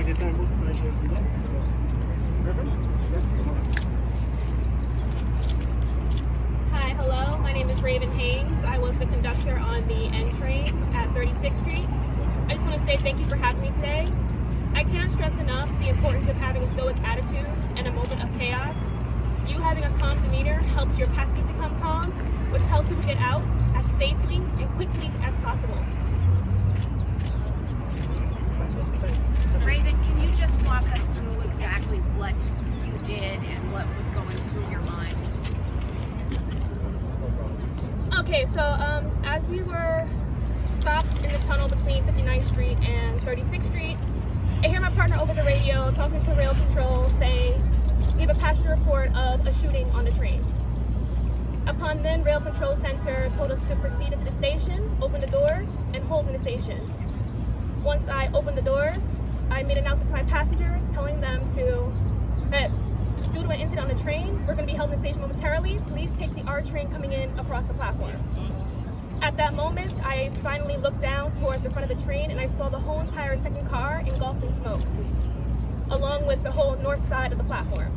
Hi, hello. My name is Haynes. I was the conductor on the N train at 36th Street. I just want to say thank you for having me today. I can't stress enough the importance of having a stoic attitude in a moment of chaos. You having a calm demeanor helps your passengers become calm, which helps people get out as safely and quickly as possible. Raven, can you just walk us through exactly what you did and what was going through your mind? Okay, so as we were stopped in the tunnel between 59th Street and 36th Street, I hear my partner over the radio talking to rail control saying, we have a passenger report of a shooting on the train. Upon then, rail control center told us to proceed into the station, open the doors, and hold in the station. Once I opened the doors, I made an announcement to my passengers telling them that due to an incident on the train, we're going to be held in the station momentarily. Please take the R train coming in across the platform. At that moment, I finally looked down towards the front of the train and I saw the whole entire second car engulfed in smoke, along with the whole north side of the platform.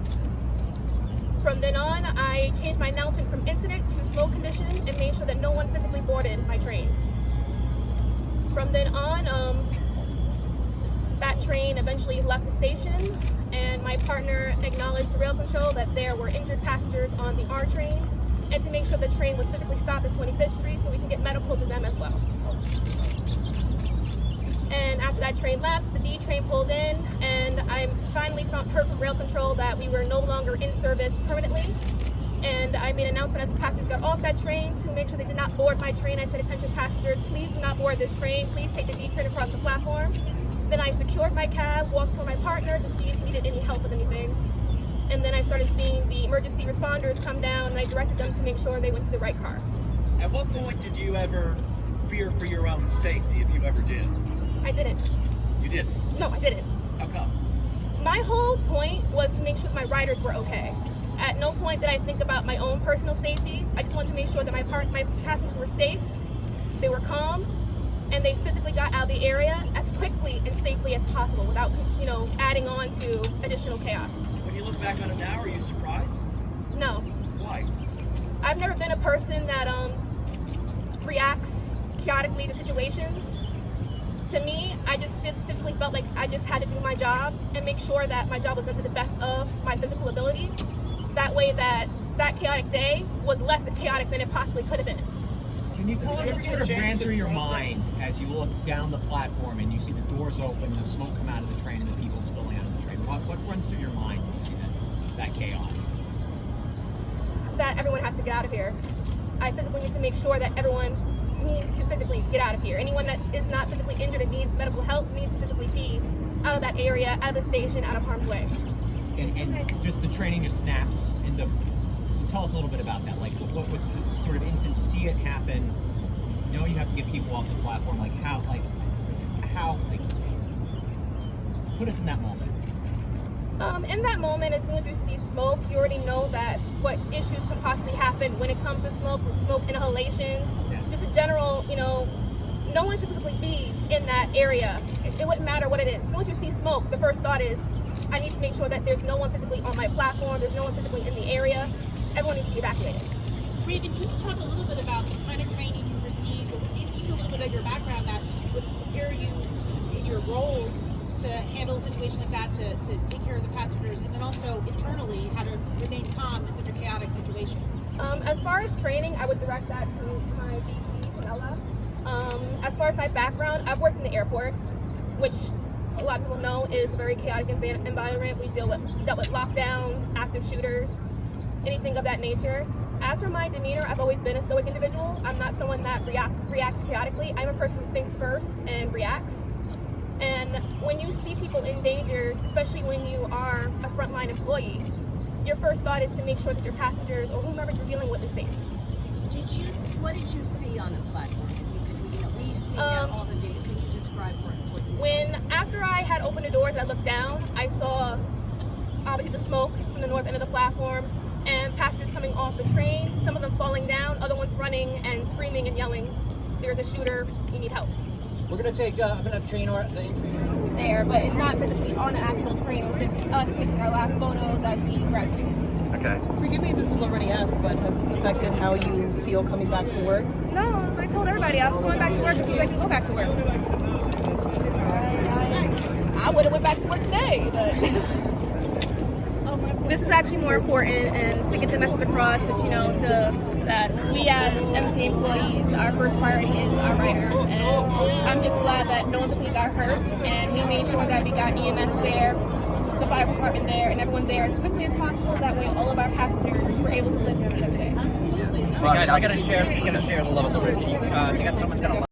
From then on, I changed my announcement from incident to smoke condition and made sure that no one physically boarded my train. From then on, that train eventually left the station, and my partner acknowledged to rail control that there were injured passengers on the R train, and to make sure the train was physically stopped at 25th Street so we can get medical to them as well. And after that train left, the D train pulled in, and I finally heard from rail control that we were no longer in service permanently. And I made an announcement as the passengers got off that train to make sure they did not board my train. I said, attention passengers, please do not board this train. Please take the D train across the platform. Then I secured my cab, walked to my partner to see if he needed any help with anything. And then I started seeing the emergency responders come down, and I directed them to make sure they went to the right car. At what point did you ever fear for your own safety, if you ever did? I didn't. You didn't? No, I didn't. How come? My whole point was to make sure that my riders were okay. At no point did I think about my own personal safety. I just wanted to make sure that my passengers were safe, they were calm, and they physically got out of the area as quickly and safely as possible without, adding on to additional chaos. When you look back on it now, are you surprised? No. Why? I've never been a person that reacts chaotically to situations. To me, I just physically felt like I just had to do my job and make sure that my job was done to the best of my physical ability. That way that chaotic day was less chaotic than it possibly could have been. Can you tell us what sort of ran through your mind as you look down the platform and you see the doors open, the smoke come out of the train, and the people spilling out of the train? What runs through your mind when you see that chaos? That everyone has to get out of here. I physically need to make sure that everyone needs to physically get out of here. Anyone that is not physically injured and needs medical help needs to physically be out of that area, out of the station, out of harm's way. And just the training just snaps in the. Tell us a little bit about that. Like, what's sort of instant? You see it happen. You know, you have to get people off the platform. How, put us in that moment. In that moment, as soon as you see smoke, you already know that what issues can possibly happen when it comes to smoke, from smoke inhalation, just a general, no one should physically be in that area. It wouldn't matter what it is. As soon as you see smoke, the first thought is, I need to make sure that there's no one physically on my platform, there's no one physically in the area. Everyone needs to be evacuated. Raven, can you talk a little bit about the kind of training you've received, even a little bit of your background that would prepare you in your role to handle a situation like that, to take care of the passengers, and then also internally how to remain calm in such a chaotic situation? As far as training, I would direct that to my VP, Camilla. As far as my background, I've worked in the airport, which a lot of people know is a very chaotic environment. We dealt with lockdowns, active shooters, anything of that nature. As for my demeanor, I've always been a stoic individual. I'm not someone that reacts chaotically. I'm a person who thinks first and reacts. And when you see people in danger, especially when you are a frontline employee, your first thought is to make sure that your passengers or whomever you're dealing with is safe. What did you see on the platform? We've seen all the video. Can you describe for us what you saw? After I had opened the doors and I looked down, I saw obviously the smoke from the north end of the platform and passengers coming off the train, some of them falling down, other ones running and screaming and yelling, there's a shooter, you need help. We're going to take, I'm going to have the entry. there, but it's not physically on the actual train. It was just us taking our last photos as we graduated. Okay. Forgive me if this is already asked, but has this affected how you feel coming back to work? No, I told everybody I'm going back to work as soon as I can go back to work. I would have went back to work today, but this is actually more important, and to get the message across that, you know, that we as MTA employees, our first priority is our riders, and I'm just glad that no one got hurt, and we made sure that we got EMS there, the fire department there, and everyone there as quickly as possible. That way all of our passengers were able to live to see another day. Well, guys, I gotta share the love of the bridge. You got someone's gonna